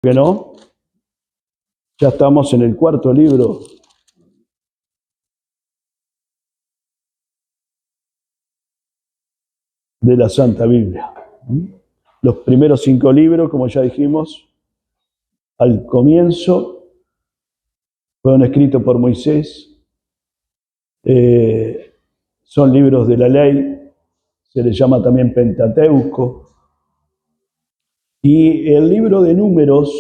que no, ya estamos en el cuarto libro de la Santa Biblia. Los primeros 5 libros, como ya dijimos, al comienzo, fueron escritos por Moisés, son libros de la ley, se les llama también Pentateuco, y el libro de Números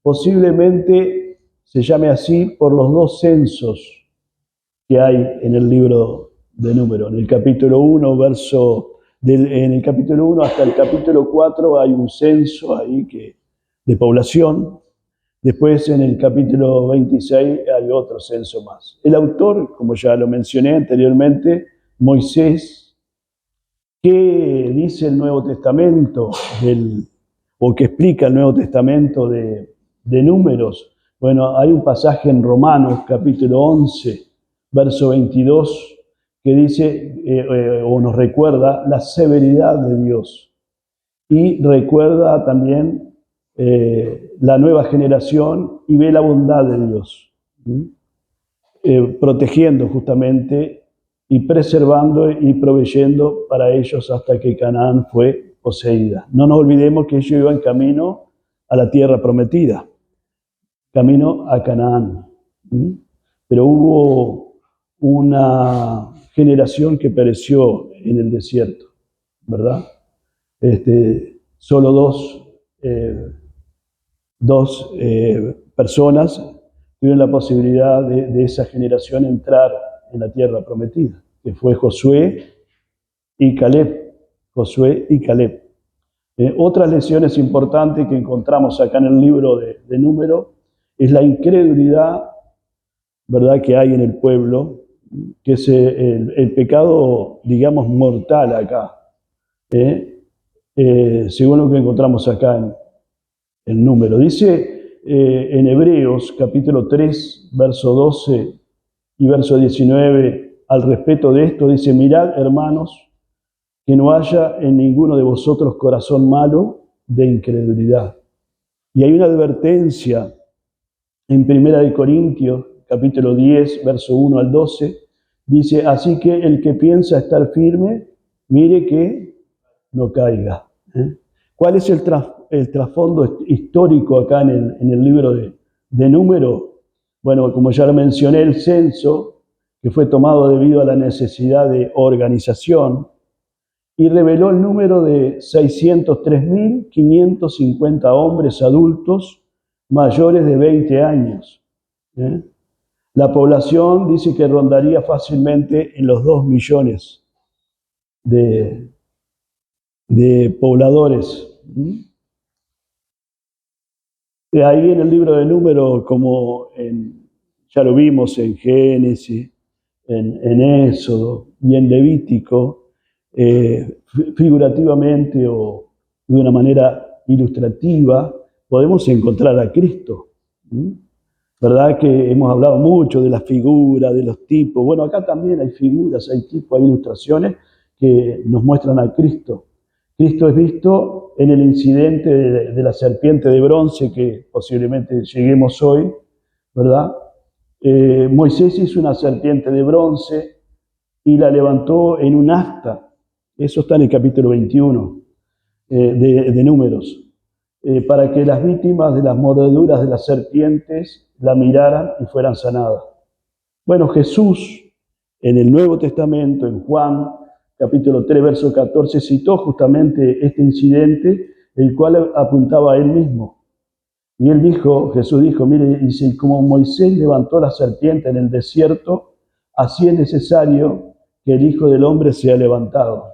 posiblemente se llame así por los 2 censos que hay en el libro de Números. En el capítulo 1, en el capítulo 1 hasta el capítulo 4 hay un censo ahí de población. Después en el capítulo 26 hay otro censo más. El autor, como ya lo mencioné anteriormente, Moisés, ¿qué dice el Nuevo Testamento o que explica el Nuevo Testamento de Números? Bueno, hay un pasaje en Romanos, capítulo 11, verso 22, que dice o nos recuerda la severidad de Dios. Y recuerda también la nueva generación y ve la bondad de Dios, protegiendo justamente y preservando y proveyendo para ellos hasta que Canaán fue poseída. No nos olvidemos que ellos iban camino a la tierra prometida, camino a Canaán. Pero hubo una generación que pereció en el desierto, ¿verdad? Solo dos personas tuvieron la posibilidad de esa generación entrar en la tierra prometida, que fue Josué y Caleb. Josué y Caleb. Otras lecciones importantes que encontramos acá en el libro de Números es la incredulidad, ¿verdad?, que hay en el pueblo, que es el pecado, digamos, mortal acá, según lo que encontramos acá en Números. Dice en Hebreos capítulo 3, verso 12 y verso 19, al respecto de esto, dice: mirad, hermanos, que no haya en ninguno de vosotros corazón malo de incredulidad. Y hay una advertencia en 1 Corintios, capítulo 10, verso 1 al 12, dice: así que el que piensa estar firme, mire que no caiga. ¿Cuál es el trasfondo histórico acá en el libro de Números? Bueno, como ya lo mencioné, el censo, que fue tomado debido a la necesidad de organización, y reveló el número de 603.550 hombres adultos mayores de 20 años. La población dice que rondaría fácilmente en los 2 millones de pobladores. De ahí en el libro de Números, como ya lo vimos en Génesis, en Éxodo y en Levítico, figurativamente o de una manera ilustrativa, podemos encontrar a Cristo. ¿Verdad que hemos hablado mucho de las figuras, de los tipos? Bueno, acá también hay figuras, hay tipos, hay ilustraciones que nos muestran a Cristo. Cristo es visto en el incidente de la serpiente de bronce, que posiblemente lleguemos hoy, ¿verdad? Moisés hizo una serpiente de bronce y la levantó en un asta. Eso está en el capítulo 21 de Números. Para que las víctimas de las mordeduras de las serpientes la miraran y fueran sanadas. Bueno, Jesús en el Nuevo Testamento, en Juan capítulo 3, verso 14, citó justamente este incidente, el cual apuntaba a él mismo. Y Jesús dijo, mire, dice, como Moisés levantó la serpiente en el desierto, así es necesario que el Hijo del Hombre sea levantado.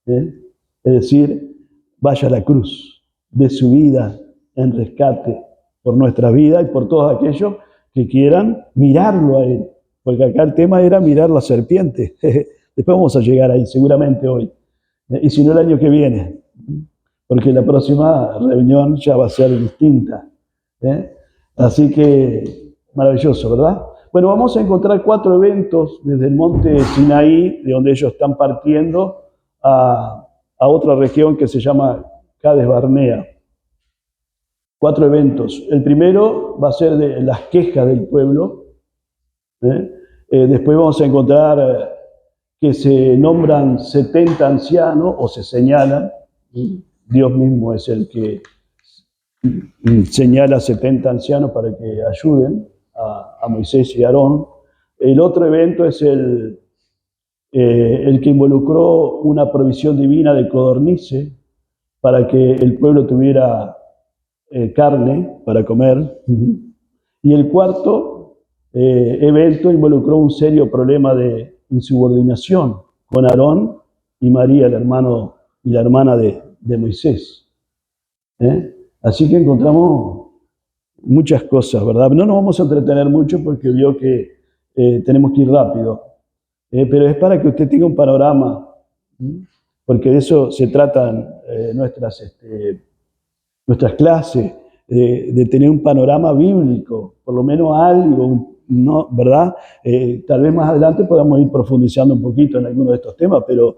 Es decir, vaya a la cruz, de su vida en rescate por nuestra vida y por todos aquellos que quieran mirarlo a él. Porque acá el tema era mirar la serpiente. Después vamos a llegar ahí, seguramente hoy. Y si no, el año que viene. Porque la próxima reunión ya va a ser distinta. Así que, maravilloso, ¿verdad? Bueno, vamos a encontrar 4 eventos desde el monte Sinaí, de donde ellos están partiendo a otra región que se llama Cades Barnea. 4 eventos. El primero va a ser de las quejas del pueblo. Después vamos a encontrar que se nombran 70 ancianos o se señalan. Dios mismo es el que señala 70 ancianos para que ayuden a Moisés y a Aarón. El otro evento es el que involucró una provisión divina de codornices para que el pueblo tuviera carne para comer. Y el cuarto evento involucró un serio problema de insubordinación con Aarón y María, el hermano y la hermana de Moisés. Así que encontramos muchas cosas, ¿verdad? No nos vamos a entretener mucho porque vio que tenemos que ir rápido, pero es para que usted tenga un panorama, porque de eso se tratan nuestras clases, de tener un panorama bíblico, por lo menos algo, ¿no? ¿Verdad? Tal vez más adelante podamos ir profundizando un poquito en algunos de estos temas, pero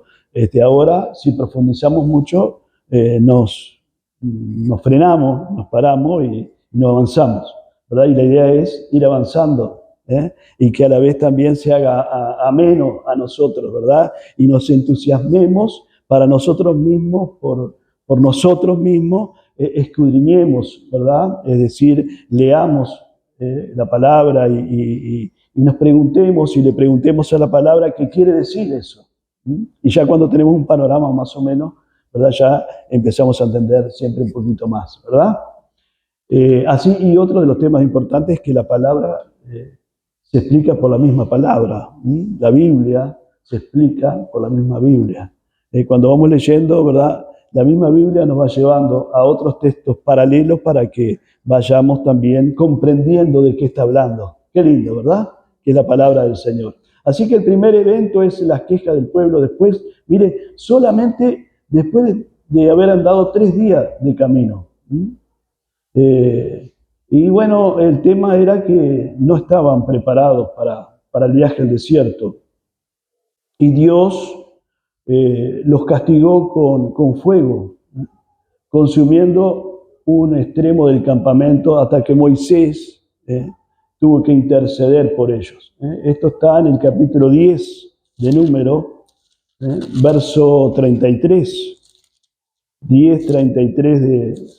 ahora, si profundizamos mucho, nos frenamos, nos paramos y no avanzamos, ¿verdad? Y la idea es ir avanzando, y que a la vez también se haga ameno a nosotros, ¿verdad? Y nos entusiasmemos para nosotros mismos, por nosotros mismos, escudriñemos, ¿verdad? Es decir, leamos la palabra y nos preguntemos y le preguntemos a la palabra qué quiere decir eso. Y ya cuando tenemos un panorama más o menos, ¿verdad? Ya empezamos a entender siempre un poquito más, ¿verdad? Así, y otro de los temas importantes es que la palabra se explica por la misma palabra. La Biblia se explica por la misma Biblia. Cuando vamos leyendo, ¿verdad? La misma Biblia nos va llevando a otros textos paralelos para que vayamos también comprendiendo de qué está hablando. Qué lindo, ¿verdad? Que es la palabra del Señor. Así que el primer evento es las quejas del pueblo. Después, mire, solamente después de haber andado 3 días de camino. Y bueno, el tema era que no estaban preparados para el viaje al desierto. Y Dios los castigó con fuego, consumiendo un extremo del campamento hasta que Moisés tuvo que interceder por ellos. Esto está en el capítulo 10 de Número, verso 33. 10:33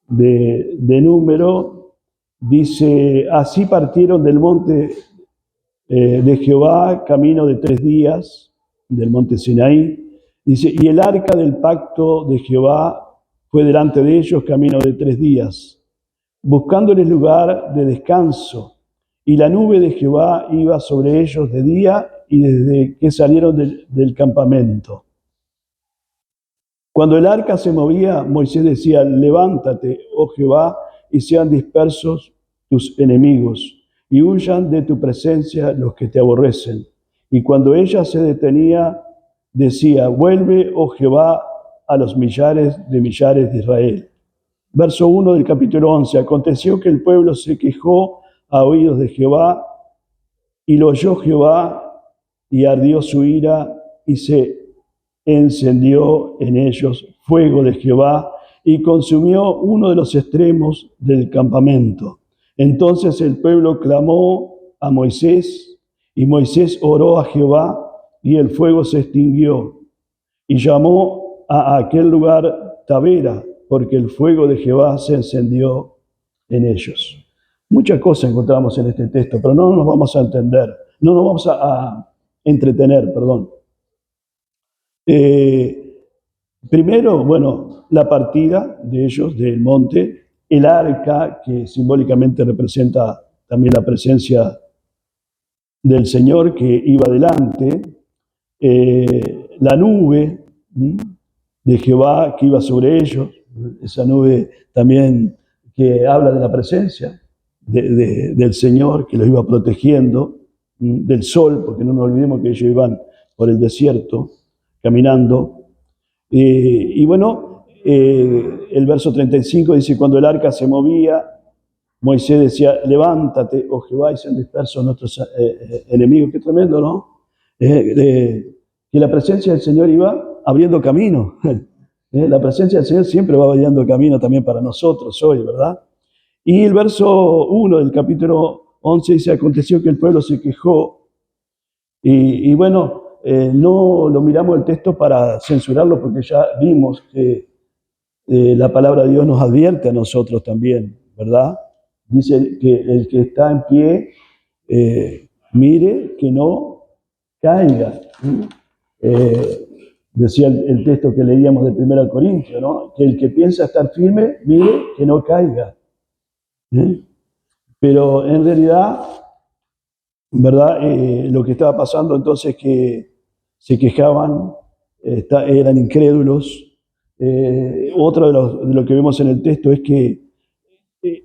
de Número, dice: así partieron del monte de Jehová, camino de 3 días, del monte Sinaí. Dice: y el arca del pacto de Jehová fue delante de ellos, camino de 3 días, buscándoles lugar de descanso. Y la nube de Jehová iba sobre ellos de día y desde que salieron del campamento. Cuando el arca se movía, Moisés decía: levántate, oh Jehová, y sean dispersos tus enemigos, y huyan de tu presencia los que te aborrecen. Y cuando ella se detenía, decía: vuelve, oh Jehová, a los millares de Israel. Verso 1 del capítulo 11. Aconteció que el pueblo se quejó a oídos de Jehová, y lo oyó Jehová, y ardió su ira, y se encendió en ellos fuego de Jehová y consumió uno de los extremos del campamento. Entonces el pueblo clamó a Moisés, y Moisés oró a Jehová, y el fuego se extinguió, y llamó a aquel lugar Tabera, porque el fuego de Jehová se encendió en ellos. Muchas cosas encontramos en este texto, pero no nos vamos a entender, no nos vamos a entretener, perdón. Primero, bueno, la partida de ellos del monte, el arca, que simbólicamente representa también la presencia del Señor que iba delante, la nube de Jehová que iba sobre ellos, esa nube también que habla de la presencia del Señor que los iba protegiendo, del sol, porque no nos olvidemos que ellos iban por el desierto, caminando. Y bueno, el verso 35 dice: cuando el arca se movía, Moisés decía: levántate, oh Jehová, y sean dispersos nuestros enemigos. Qué tremendo, ¿no? Que la presencia del Señor iba abriendo camino. La presencia del Señor siempre va abriendo camino también para nosotros hoy, ¿verdad? Y el verso 1 del capítulo 11 dice, aconteció que el pueblo se quejó y bueno, no lo miramos el texto para censurarlo porque ya vimos que la palabra de Dios nos advierte a nosotros también, ¿verdad? Dice que el que está en pie, mire que no caiga. Decía el texto que leíamos de 1 Corintios, ¿no? Que el que piensa estar firme, mire que no caiga. Pero en realidad, ¿verdad? Lo que estaba pasando entonces que se quejaban, eran incrédulos. Otro de lo que vemos en el texto es que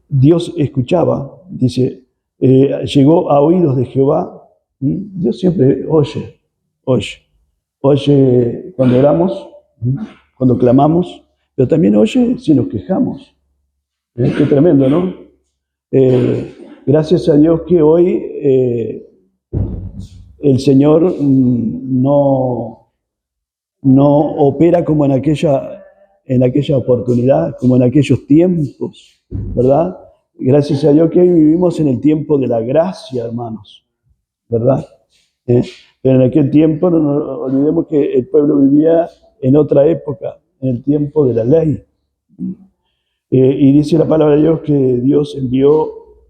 Dios escuchaba, dice, llegó a oídos de Jehová. Dios siempre oye cuando oramos, cuando clamamos, pero también oye si nos quejamos. Qué tremendo, ¿no? Gracias a Dios que hoy el Señor no opera como en aquella oportunidad, como en aquellos tiempos, ¿verdad? Gracias a Dios que hoy vivimos en el tiempo de la gracia, hermanos, ¿verdad? Pero en aquel tiempo no nos olvidemos que el pueblo vivía en otra época, en el tiempo de la ley. Y dice la palabra de Dios que Dios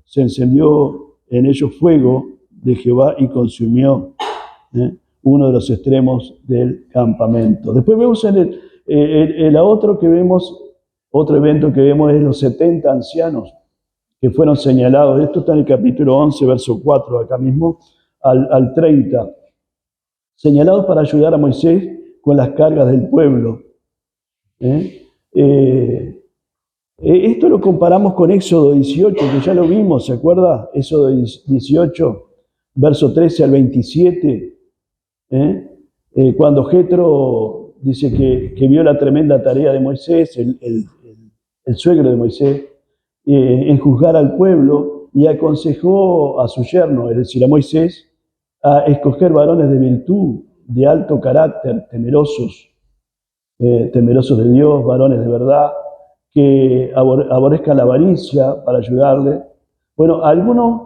se encendió en ellos fuego de Jehová y consumió uno de los extremos del campamento. Después vemos otro evento que vemos es los 70 ancianos que fueron señalados. Esto está en el capítulo 11, verso 4, acá mismo, al 30. Señalados para ayudar a Moisés con las cargas del pueblo. Esto lo comparamos con Éxodo 18, que ya lo vimos, ¿se acuerda? Éxodo 18, verso 13 al 27. Cuando Jetro dice que vio la tremenda tarea de Moisés, el suegro de Moisés, en juzgar al pueblo y aconsejó a su yerno, es decir, a Moisés, a escoger varones de virtud, de alto carácter, temerosos de Dios, varones de verdad, que aborrezcan la avaricia para ayudarle. Bueno, algunos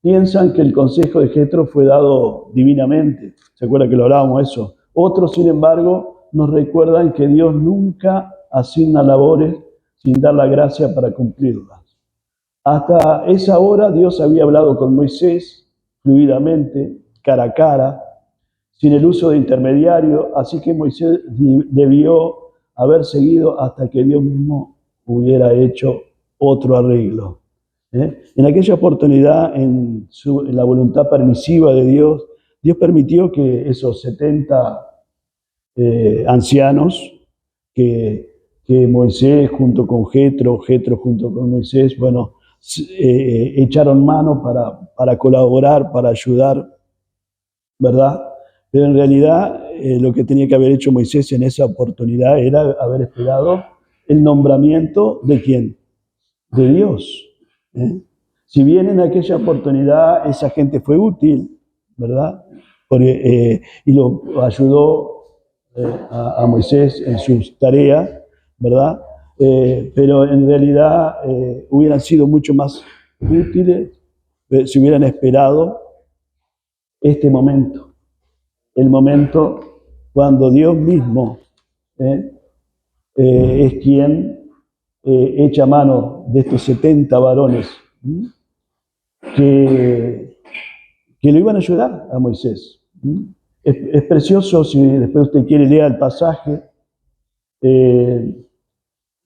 piensan que el consejo de Jetro fue dado divinamente. ¿Se acuerda que lo hablábamos eso? Otros, sin embargo, nos recuerdan que Dios nunca asigna labores sin dar la gracia para cumplirlas. Hasta esa hora Dios había hablado con Moisés fluidamente, cara a cara, sin el uso de intermediario, así que Moisés debió haber seguido hasta que Dios mismo hubiera hecho otro arreglo. En aquella oportunidad, en la voluntad permisiva de Dios, Dios permitió que esos 70 ancianos, que Moisés junto con Jetro junto con Moisés, bueno, echaron mano para colaborar, para ayudar, ¿verdad? Pero en realidad lo que tenía que haber hecho Moisés en esa oportunidad era haber esperado el nombramiento ¿de quién? De Dios. Si bien en aquella oportunidad esa gente fue útil, ¿verdad? Y lo ayudó a Moisés en sus tareas, ¿verdad? Pero en realidad hubieran sido mucho más útiles si hubieran esperado este momento, el momento cuando Dios mismo es quien echa mano de estos 70 varones que le iban a ayudar a Moisés. Es precioso, si después usted quiere leer el pasaje,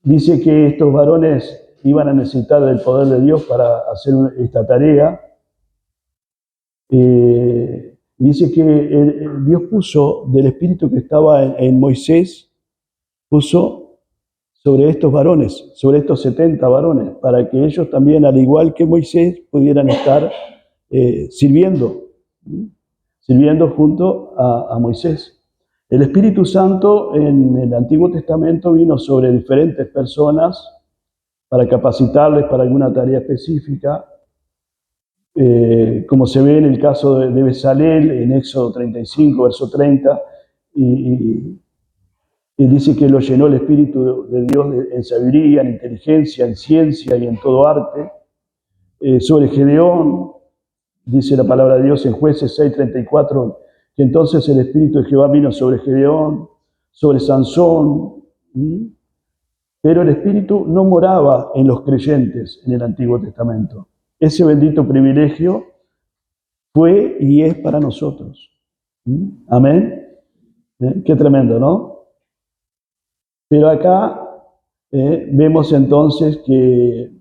dice que estos varones iban a necesitar del poder de Dios para hacer esta tarea. Dice que Dios puso del espíritu que estaba en Moisés, puso sobre estos varones, sobre estos 70 varones, para que ellos también, al igual que Moisés, pudieran estar sirviendo junto a Moisés. El Espíritu Santo en el Antiguo Testamento vino sobre diferentes personas para capacitarles para alguna tarea específica, como se ve en el caso de Bezalel, en Éxodo 35, verso 30, y Y dice que lo llenó el Espíritu de Dios en sabiduría, en inteligencia, en ciencia y en todo arte. Sobre Gedeón, dice la palabra de Dios en Jueces 6:34, que entonces el Espíritu de Jehová vino sobre Gedeón, sobre Sansón. Pero el Espíritu no moraba en los creyentes en el Antiguo Testamento. Ese bendito privilegio fue y es para nosotros. Amén. Qué tremendo, ¿no? Pero acá vemos entonces que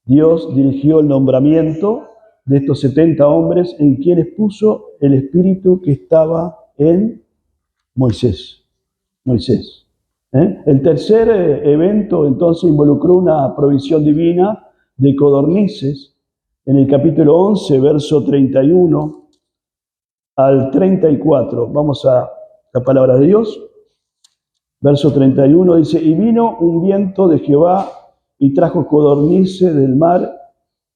Dios dirigió el nombramiento de estos 70 hombres en quienes puso el espíritu que estaba en Moisés. Moisés. El tercer evento entonces involucró una provisión divina de codornices en el capítulo 11, verso 31 al 34. Vamos a la palabra de Dios. Verso 31 dice, y vino un viento de Jehová y trajo codornices del mar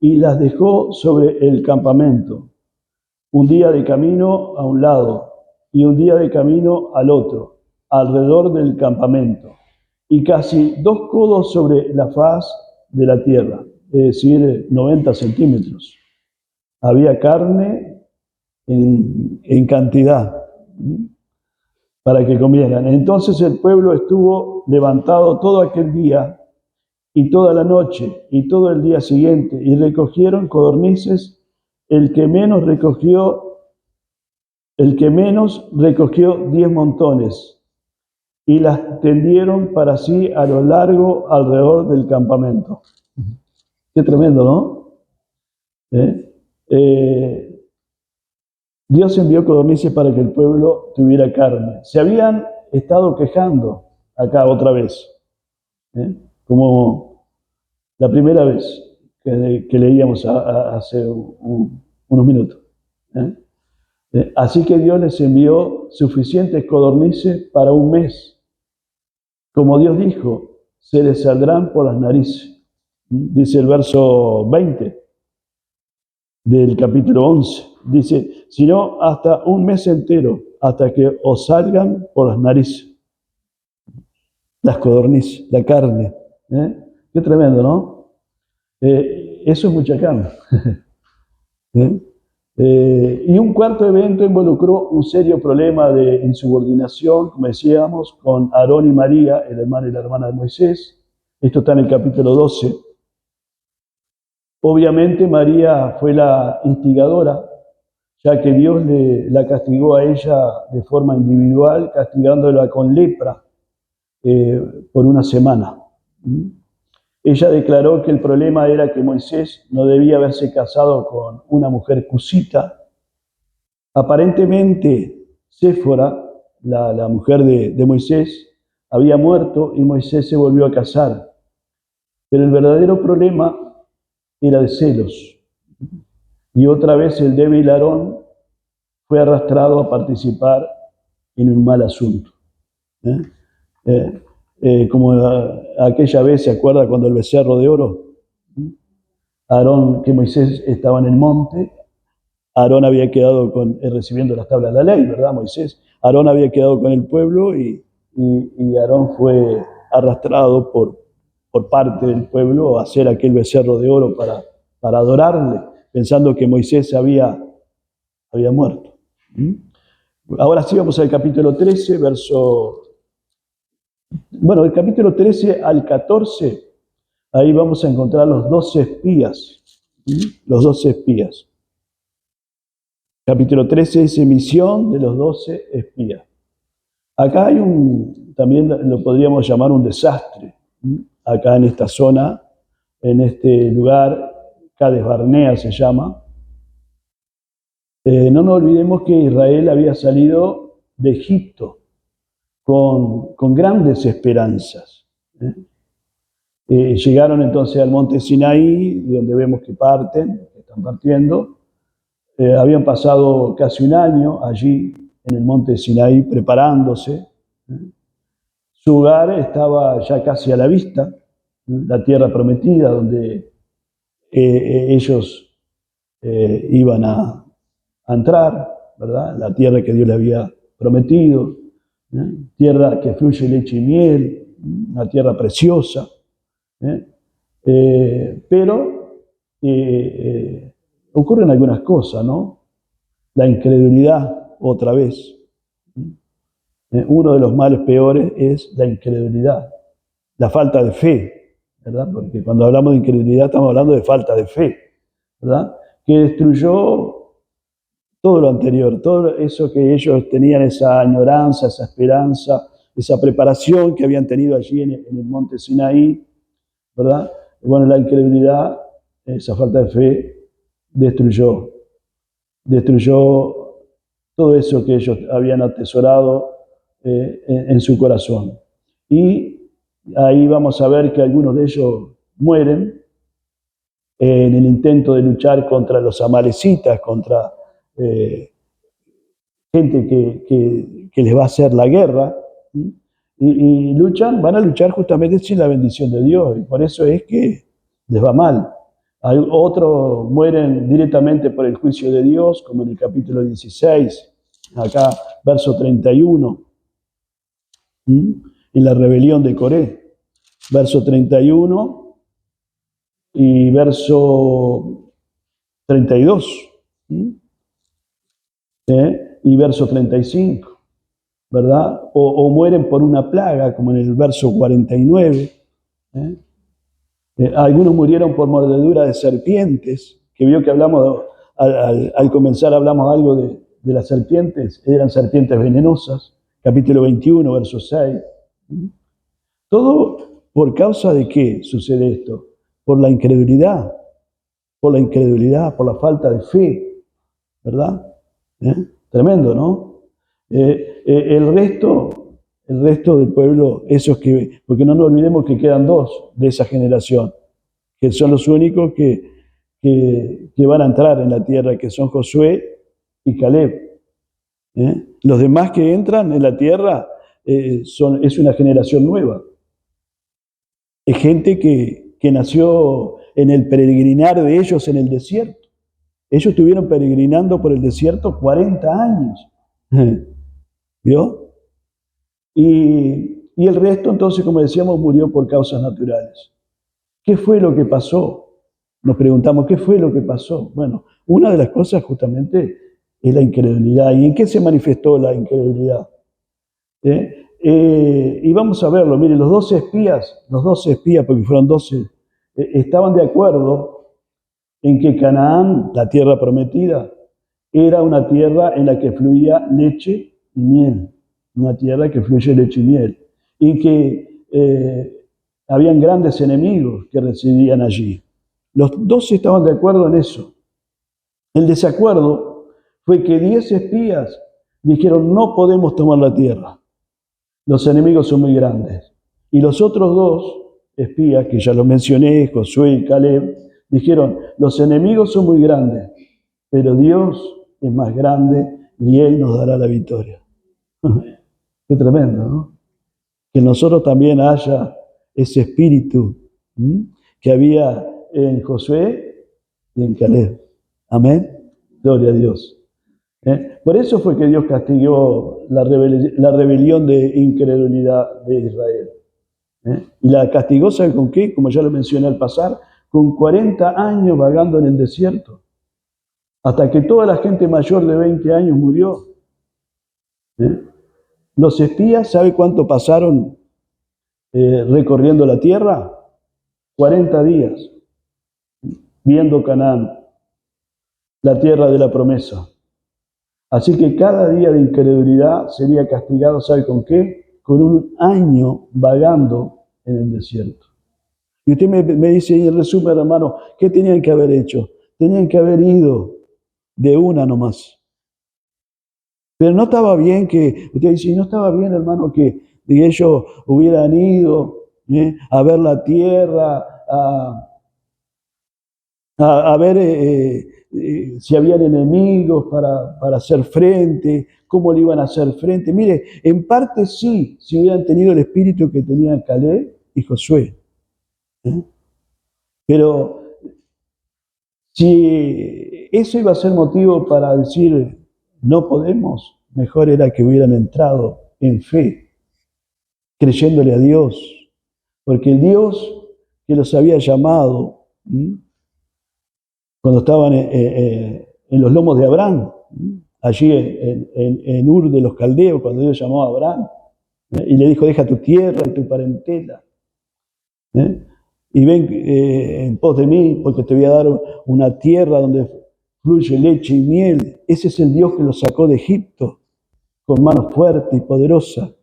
y las dejó sobre el campamento. Un día de camino a un lado y un día de camino al otro, alrededor del campamento, y casi 2 codos sobre la faz de la tierra, es decir, 90 centímetros. Había carne en cantidad para que comieran. Entonces el pueblo estuvo levantado todo aquel día y toda la noche y todo el día siguiente, y recogieron codornices. El que menos recogió 10 montones, y las tendieron para sí a lo largo alrededor del campamento. Qué tremendo, ¿no? Dios envió codornices para que el pueblo tuviera carne. Se habían estado quejando acá otra vez, como la primera vez que leíamos hace unos minutos. Así que Dios les envió suficientes codornices para un mes. Como Dios dijo, se les saldrán por las narices. Dice el verso 20 del capítulo 11. Dice, sino hasta un mes entero, hasta que os salgan por las narices. Las codornices, la carne. Qué tremendo, ¿no? Eso es mucha carne. Y un cuarto evento involucró un serio problema de insubordinación, como decíamos, con Aarón y María, el hermano y la hermana de Moisés. Esto está en el capítulo 12. Obviamente María fue la instigadora, ya que Dios la castigó a ella de forma individual, castigándola con lepra por una semana. Ella declaró que el problema era que Moisés no debía haberse casado con una mujer cusita. Aparentemente, Séfora, la mujer de Moisés, había muerto y Moisés se volvió a casar. Pero el verdadero problema era de celos. Y otra vez el débil Aarón fue arrastrado a participar en un mal asunto. Como aquella vez, ¿se acuerda cuando el becerro de oro? Aarón, que Moisés estaba en el monte, Aarón había quedado recibiendo las tablas de la ley, ¿verdad, Moisés? Aarón había quedado con el pueblo y Aarón fue arrastrado por parte del pueblo a hacer aquel becerro de oro para adorarle, pensando que Moisés había muerto. Ahora sí vamos al capítulo 13, del capítulo 13 al 14, ahí vamos a encontrar los 12 espías. Los 12 espías. Capítulo 13 dice misión de los 12 espías. Acá hay también lo podríamos llamar un desastre. Acá en esta zona, en este lugar, Cades Barnea se llama. No nos olvidemos que Israel había salido de Egipto con grandes esperanzas. Llegaron entonces al monte Sinaí, de donde vemos que están partiendo. Habían pasado casi un año allí en el monte Sinaí preparándose. Su hogar estaba ya casi a la vista, la tierra prometida donde ellos iban a entrar, ¿verdad? La tierra que Dios le había prometido. Tierra que fluye leche y miel, una tierra preciosa. Pero ocurren algunas cosas, ¿no? La incredulidad, otra vez. Uno de los males peores es la incredulidad, la falta de fe, ¿verdad? Porque cuando hablamos de incredulidad estamos hablando de falta de fe, ¿verdad? Que destruyó todo lo anterior, todo eso que ellos tenían, esa añoranza, esa esperanza, esa preparación que habían tenido allí en el monte Sinaí, ¿verdad? Bueno, la incredulidad, esa falta de fe, destruyó todo eso que ellos habían atesorado en su corazón. Y ahí vamos a ver que algunos de ellos mueren en el intento de luchar contra los amalecitas, contra gente que les va a hacer la guerra, y van a luchar justamente sin la bendición de Dios, y por eso es que les va mal. Otros mueren directamente por el juicio de Dios, como en el capítulo 16, acá verso 31, en la rebelión de Coré, verso 31 y verso 32, y verso 35, ¿verdad? O mueren por una plaga, como en el verso 49. Algunos murieron por mordedura de serpientes, que vio que hablamos, al comenzar hablamos algo de las serpientes, eran serpientes venenosas, capítulo 21, verso 6. Todo por causa de qué sucede esto, por la incredulidad, por la falta de fe, ¿verdad? Tremendo, ¿no? El resto del pueblo, esos que, porque no nos olvidemos que quedan dos de esa generación, que son los únicos que van a entrar en la tierra, que son Josué y Caleb. Los demás que entran en la tierra es una generación nueva. Es gente que nació en el peregrinar de ellos en el desierto. Ellos estuvieron peregrinando por el desierto 40 años. ¿Vio? Y el resto, entonces, como decíamos, murió por causas naturales. ¿Qué fue lo que pasó? Nos preguntamos, ¿qué fue lo que pasó? Bueno, una de las cosas justamente es la incredulidad. ¿Y en qué se manifestó la incredulidad? Y vamos a verlo. Miren, los 12 espías, porque fueron 12, estaban de acuerdo en que Canaán, la tierra prometida, era una tierra en la que fluía leche y miel. Una tierra que fluye leche y miel. Y que habían grandes enemigos que residían allí. Los 12 estaban de acuerdo en eso. El desacuerdo fue que 10 espías dijeron, no podemos tomar la tierra. Los enemigos son muy grandes. Y los otros 2 espías, que ya los mencioné, Josué y Caleb, dijeron, los enemigos son muy grandes, pero Dios es más grande y Él nos dará la victoria. Qué tremendo, ¿no? Que en nosotros también haya ese espíritu que había en Josué y en Caleb. Amén. Gloria a Dios. Por eso fue que Dios castigó la rebelión de incredulidad de Israel. Y la castigó, ¿sabe con qué? Como ya lo mencioné al pasar, con 40 años vagando en el desierto, hasta que toda la gente mayor de 20 años murió. Los espías, ¿sabe cuánto pasaron recorriendo la tierra? 40 días, viendo Canaán, la tierra de la promesa. Así que cada día de incredulidad sería castigado, ¿sabe con qué? Con un año vagando en el desierto. Y usted me dice, en resumen, hermano, ¿qué tenían que haber hecho? Tenían que haber ido de una nomás. Pero no estaba bien que, usted dice, no estaba bien, hermano, que ellos hubieran ido a ver la tierra, a ver si habían enemigos para hacer frente, cómo le iban a hacer frente. Mire, en parte sí, si hubieran tenido el espíritu que tenían Caleb y Josué. Pero si eso iba a ser motivo para decir no podemos, mejor era que hubieran entrado en fe, creyéndole a Dios, porque el Dios que los había llamado cuando estaban en los lomos de Abraham, allí en Ur de los Caldeos, cuando Dios llamó a Abraham, y le dijo, deja tu tierra y tu parentela, y ven en pos de mí, porque te voy a dar una tierra donde fluye leche y miel. Ese es el Dios que los sacó de Egipto con mano fuerte y poderosa.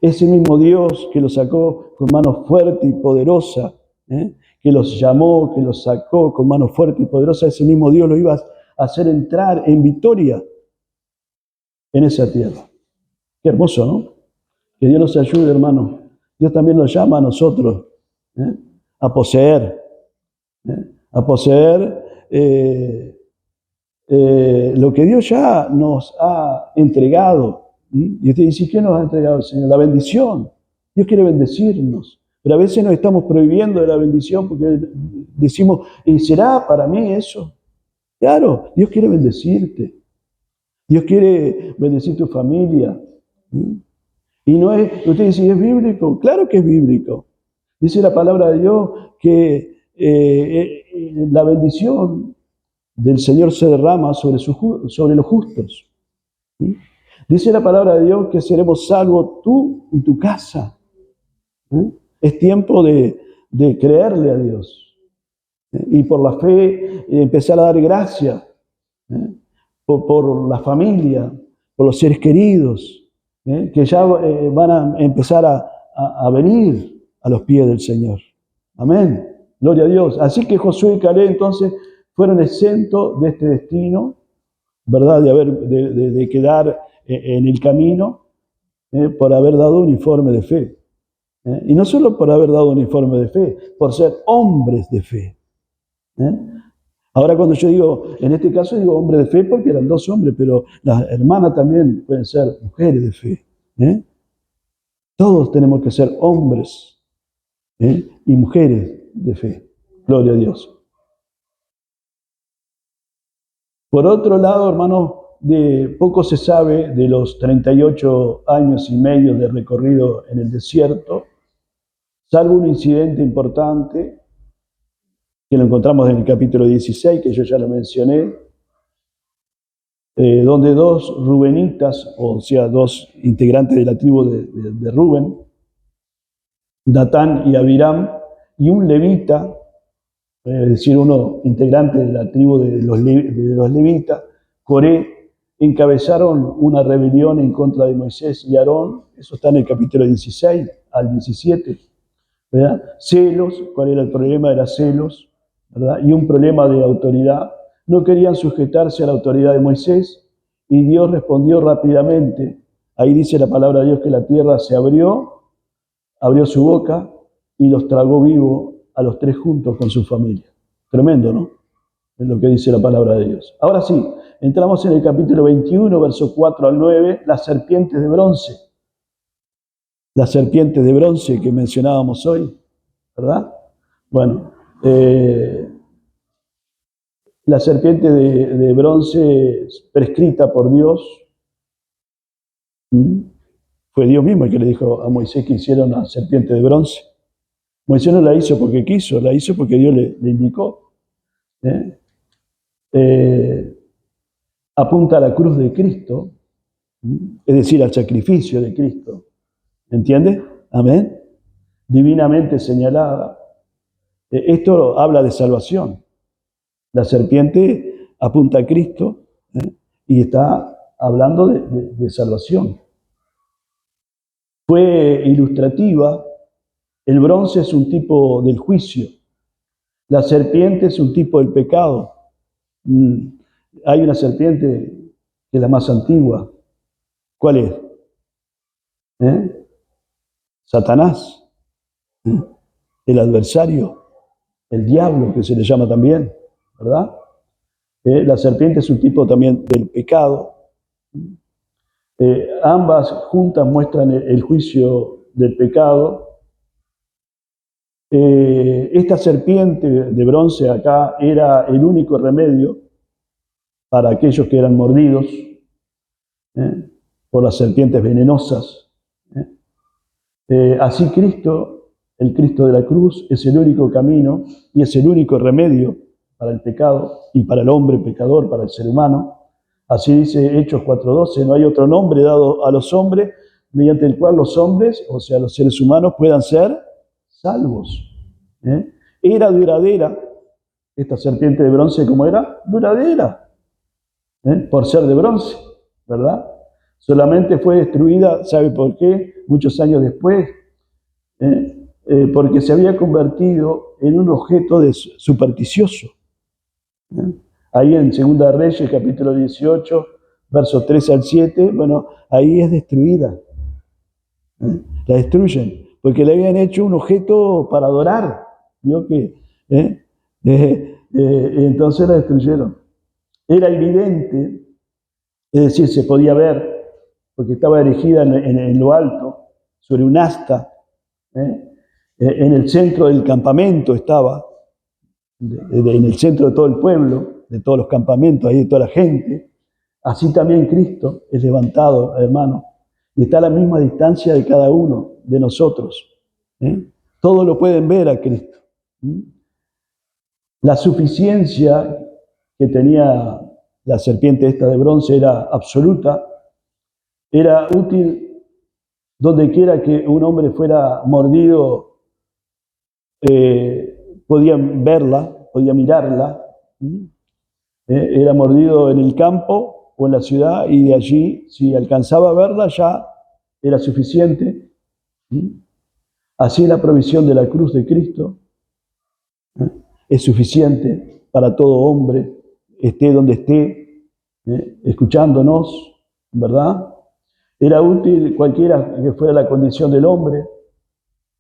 Ese mismo Dios que los sacó con mano fuerte y poderosa, que los llamó, que los sacó con mano fuerte y poderosa, ese mismo Dios lo iba a hacer entrar en victoria en esa tierra. Qué hermoso, ¿no? Que Dios nos ayude, hermano. Dios también nos llama a nosotros a poseer, lo que Dios ya nos ha entregado. Y usted dice, ¿qué nos ha entregado el Señor? La bendición. Dios quiere bendecirnos. Pero a veces nos estamos prohibiendo de la bendición porque decimos, ¿y será para mí eso? Claro, Dios quiere bendecirte. Dios quiere bendecir tu familia. Y no es, usted dice, ¿es bíblico? Claro que es bíblico. Dice la palabra de Dios que la bendición del Señor se derrama sobre los justos. ¿Sí? Dice la palabra de Dios que seremos salvos tú y tu casa. Es tiempo de creerle a Dios. Y por la fe empezar a dar gracias por la familia, por los seres queridos, que ya van a empezar a venir a los pies del Señor. Amén. Gloria a Dios. Así que Josué y Caleb entonces fueron exentos de este destino, ¿verdad? De quedar en el camino por haber dado un informe de fe. Y no solo por haber dado un informe de fe, por ser hombres de fe. Ahora cuando yo digo, en este caso digo hombres de fe porque eran dos hombres, pero las hermanas también pueden ser mujeres de fe. Todos tenemos que ser hombres y mujeres de fe. Gloria a Dios. Por otro lado, hermanos, de poco se sabe de los 38 años y medio de recorrido en el desierto, salvo un incidente importante que lo encontramos en el capítulo 16, que yo ya lo mencioné, donde dos rubenitas, o sea, dos integrantes de la tribu de Rubén, Datán y Abiram, y un levita, es decir, uno integrante de la tribu de los levitas, Coré, encabezaron una rebelión en contra de Moisés y Aarón. Eso está en el capítulo 16 al 17. ¿Verdad? Celos, ¿cuál era el problema? Era celos, ¿verdad? Y un problema de autoridad. No querían sujetarse a la autoridad de Moisés y Dios respondió rápidamente. Ahí dice la palabra de Dios que la tierra se abrió su boca y los tragó vivo a los tres juntos con su familia. Tremendo, ¿no? Es lo que dice la palabra de Dios. Ahora sí, entramos en el capítulo 21, versos 4 al 9, las serpientes de bronce. Las serpientes de bronce que mencionábamos hoy, ¿verdad? Bueno, la serpiente de bronce prescrita por Dios, fue Dios mismo el que le dijo a Moisés que hiciera una serpiente de bronce. Moisés no la hizo porque quiso, la hizo porque Dios le indicó. Apunta a la cruz de Cristo, es decir, al sacrificio de Cristo. ¿Entiendes? Amén. Divinamente señalada. Esto habla de salvación. La serpiente apunta a Cristo y está hablando de salvación. Fue ilustrativa. El bronce es un tipo del juicio. La serpiente es un tipo del pecado. Hay una serpiente que es la más antigua. ¿Cuál es? Satanás. El adversario. El diablo, que se le llama también, ¿verdad? La serpiente es un tipo también del pecado. Ambas juntas muestran el juicio del pecado. Esta serpiente de bronce acá era el único remedio para aquellos que eran mordidos. por las serpientes venenosas. Así Cristo, el Cristo de la cruz, es el único camino y es el único remedio para el pecado y para el hombre pecador, para el ser humano. Así dice Hechos 4:12, no hay otro nombre dado a los hombres mediante el cual los hombres, o sea, los seres humanos, puedan ser salvos. Era duradera, esta serpiente de bronce, ¿cómo era? Duradera, por ser de bronce, ¿verdad? Solamente fue destruida, ¿sabe por qué? Muchos años después, porque se había convertido en un objeto supersticioso. Ahí en Segunda de Reyes, capítulo 18, versos 3 al 7, bueno, ahí es destruida. La destruyen, porque le habían hecho un objeto para adorar. ¿Vio que? Entonces la destruyeron. Era evidente, es decir, se podía ver, porque estaba erigida en lo alto, sobre un asta, en el centro del campamento estaba, en el centro de todo el pueblo, de todos los campamentos, ahí de toda la gente. Así también Cristo es levantado, hermano, y está a la misma distancia de cada uno de nosotros. Todos lo pueden ver a Cristo. La suficiencia que tenía la serpiente esta de bronce era absoluta, era útil donde quiera que un hombre fuera mordido, podía verla, podía mirarla. Era mordido en el campo o en la ciudad y de allí, si alcanzaba a verla, ya era suficiente. Así la provisión de la cruz de Cristo es suficiente para todo hombre, esté donde esté, escuchándonos, ¿verdad? Era útil cualquiera que fuera la condición del hombre,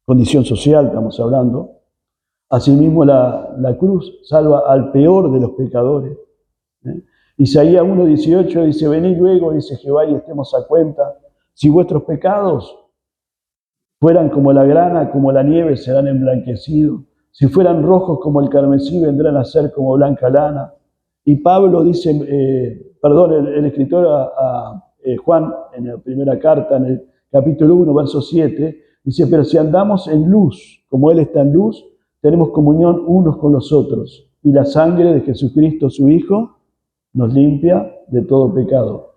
condición social estamos hablando. Asimismo la cruz salva al peor de los pecadores. Isaías 1:18 dice, venid luego, dice Jehová, y estemos a cuenta. Si vuestros pecados fueran como la grana, como la nieve, serán emblanquecidos. Si fueran rojos como el carmesí, vendrán a ser como blanca lana. Y Pablo dice, el escritor a Juan, en la primera carta, en el capítulo 1, verso 7, dice, pero si andamos en luz, como Él está en luz, tenemos comunión unos con los otros. Y la sangre de Jesucristo, su Hijo, nos limpia de todo pecado.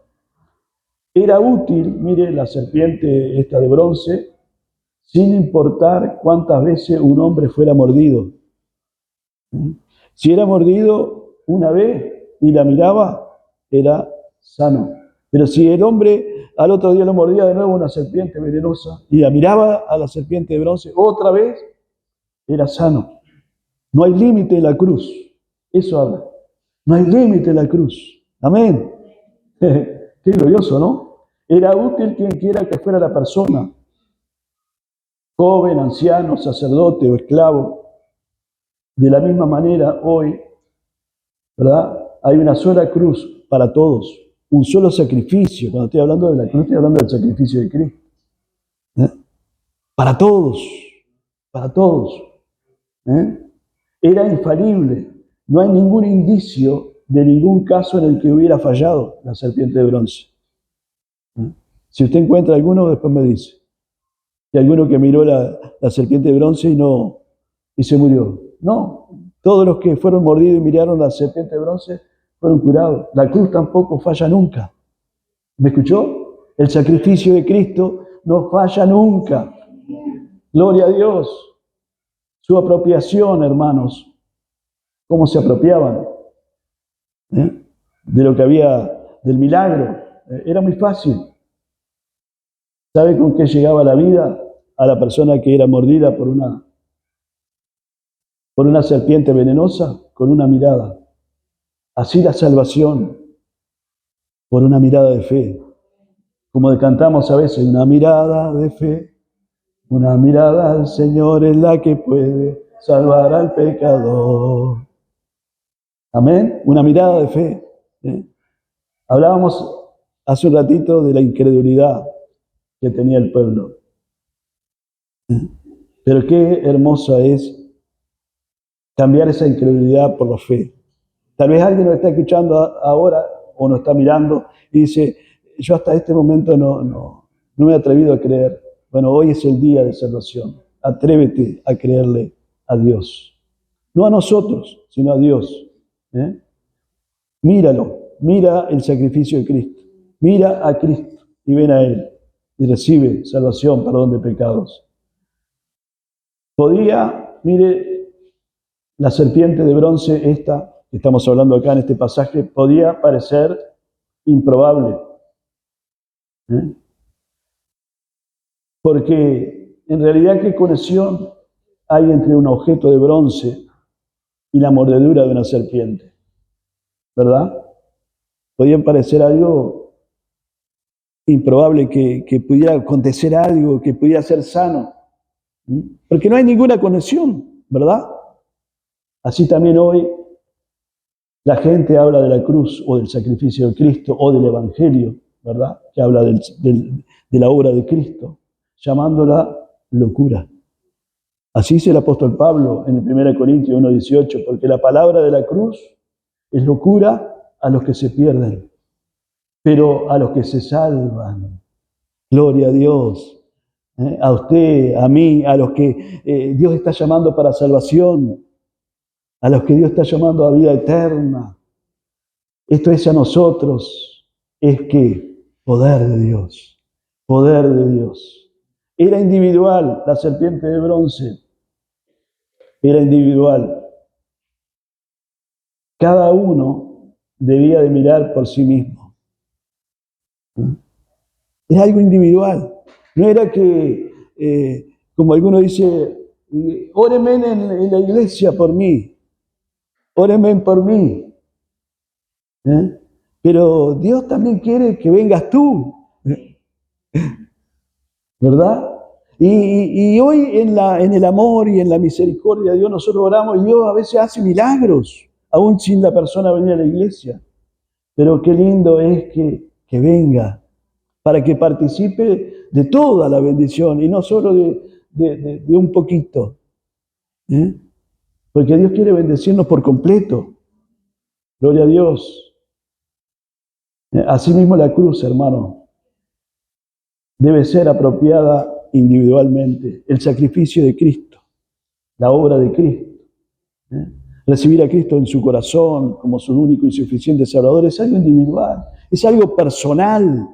Era útil, mire, la serpiente esta de bronce, sin importar cuántas veces un hombre fuera mordido. Si era mordido una vez y la miraba, era sano. Pero si el hombre al otro día lo mordía de nuevo una serpiente venenosa y la miraba a la serpiente de bronce otra vez, era sano. No hay límite en la cruz. Eso habla. No hay límite en la cruz. Amén. Qué glorioso, ¿no? Era útil quien quiera que fuera la persona, joven, anciano, sacerdote o esclavo. De la misma manera, hoy, ¿verdad? Hay una sola cruz para todos, un solo sacrificio. Cuando estoy hablando de la cruz, estoy hablando del sacrificio de Cristo. Para todos, para todos. Era infalible. No hay ningún indicio de ningún caso en el que hubiera fallado la serpiente de bronce. Si usted encuentra alguno, después me dice. Y alguno que miró la serpiente de bronce y se murió. No, todos los que fueron mordidos y miraron la serpiente de bronce fueron curados. La cruz tampoco falla nunca. ¿Me escuchó? El sacrificio de Cristo no falla nunca. Gloria a Dios. Su apropiación, hermanos. ¿Cómo se apropiaban? De lo que había, del milagro. Era muy fácil. ¿Sabe con qué llegaba la vida a la persona que era mordida por una serpiente venenosa? Con una mirada. Así la salvación, por una mirada de fe. Como cantamos a veces, una mirada de fe, una mirada al Señor es la que puede salvar al pecador. Amén, una mirada de fe. Hablábamos hace un ratito de la incredulidad que tenía el pueblo. Pero qué hermosa es cambiar esa incredulidad por la fe. Tal vez alguien nos está escuchando ahora o nos está mirando y dice, yo hasta este momento no me he atrevido a creer. Bueno, hoy es el día de salvación. Atrévete a creerle a Dios. No a nosotros, sino a Dios. Míralo, mira el sacrificio de Cristo. Mira a Cristo y ven a Él. Y recibe salvación, perdón de pecados. Mire, la serpiente de bronce, esta que estamos hablando acá en este pasaje, podía parecer improbable. Porque en realidad, ¿qué conexión hay entre un objeto de bronce y la mordedura de una serpiente? ¿Verdad? Podía parecer algo improbable, que pudiera acontecer algo, que pudiera ser sano. Porque no hay ninguna conexión, ¿verdad? Así también hoy la gente habla de la cruz o del sacrificio de Cristo o del Evangelio, ¿verdad? Que habla de la obra de Cristo, llamándola locura. Así dice el apóstol Pablo en 1 Corintios 1:18, porque la palabra de la cruz es locura a los que se pierden, pero a los que se salvan, gloria a Dios. A usted, a mí, a los que Dios está llamando para salvación, a los que Dios está llamando a vida eterna. Esto es a nosotros, es que poder de Dios, poder de Dios. Era individual la serpiente de bronce, era individual. Cada uno debía de mirar por sí mismo. Era algo individual. No era que, como alguno dice, órenme en la iglesia por mí, órenme por mí. Pero Dios también quiere que vengas tú, ¿verdad? Y hoy en el amor y en la misericordia de Dios nosotros oramos y Dios a veces hace milagros, aún sin la persona venir a la iglesia. Pero qué lindo es que venga, para que participe de toda la bendición y no solo de un poquito. Porque Dios quiere bendecirnos por completo. Gloria a Dios. Asimismo la cruz, hermano, debe ser apropiada individualmente. El sacrificio de Cristo, la obra de Cristo. Recibir a Cristo en su corazón como su único y suficiente Salvador es algo individual, es algo personal.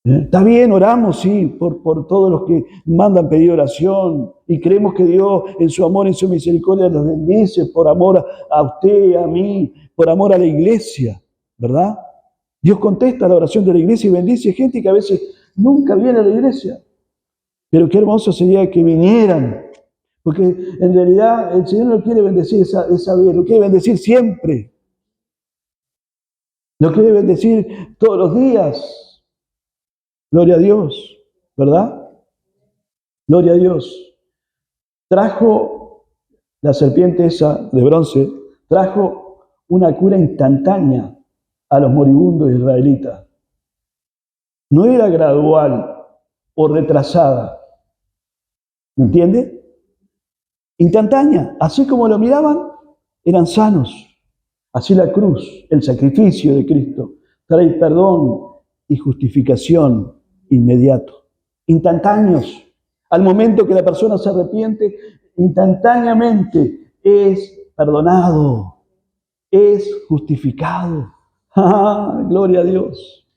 Está bien, oramos, sí, por todos los que mandan pedir oración y creemos que Dios en su amor, en su misericordia los bendice por amor a usted, a mí, por amor a la iglesia, ¿verdad? Dios contesta la oración de la iglesia y bendice gente que a veces nunca viene a la iglesia. Pero qué hermoso sería que vinieran, porque en realidad el Señor no quiere bendecir esa vez, lo quiere bendecir siempre. Lo quiere bendecir todos los días. Gloria a Dios, ¿verdad? Gloria a Dios. Trajo la serpiente esa de bronce, trajo una cura instantánea a los moribundos israelitas. No era gradual o retrasada. ¿Me entiende? Instantánea. Así como lo miraban, eran sanos. Así la cruz, el sacrificio de Cristo, trae perdón y justificación inmediato, instantáneos. Al momento que la persona se arrepiente, instantáneamente es perdonado, es justificado. ¡Ah, gloria a Dios!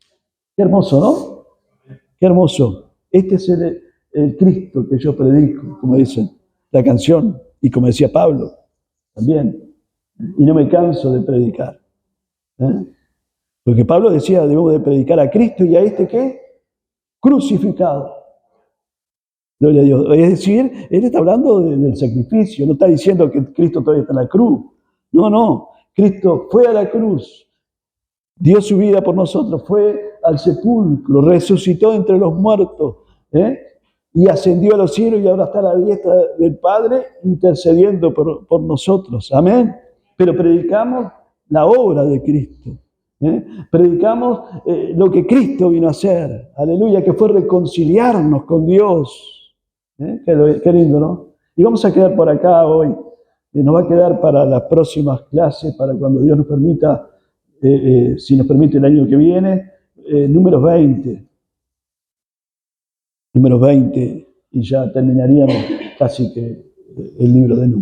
Qué hermoso, ¿no? Qué hermoso. Este es el Cristo que yo predico, como dice la canción, y como decía Pablo también. Y no me canso de predicar. Porque Pablo decía, debemos de predicar a Cristo y a este ¿qué? Crucificado. Gloria a Dios. Es decir, él está hablando del sacrificio, no está diciendo que Cristo todavía está en la cruz. No. Cristo fue a la cruz, dio su vida por nosotros, fue al sepulcro, resucitó entre los muertos, y ascendió a los cielos y ahora está a la diestra del Padre intercediendo por nosotros. Amén. Pero predicamos la obra de Cristo. Predicamos lo que Cristo vino a hacer. Aleluya, que fue reconciliarnos con Dios. Qué lindo, ¿no? Y vamos a quedar por acá hoy. Nos va a quedar para las próximas clases, para cuando Dios nos permita si nos permite el año que viene, números 20. Números 20, y ya terminaríamos casi que el libro de números.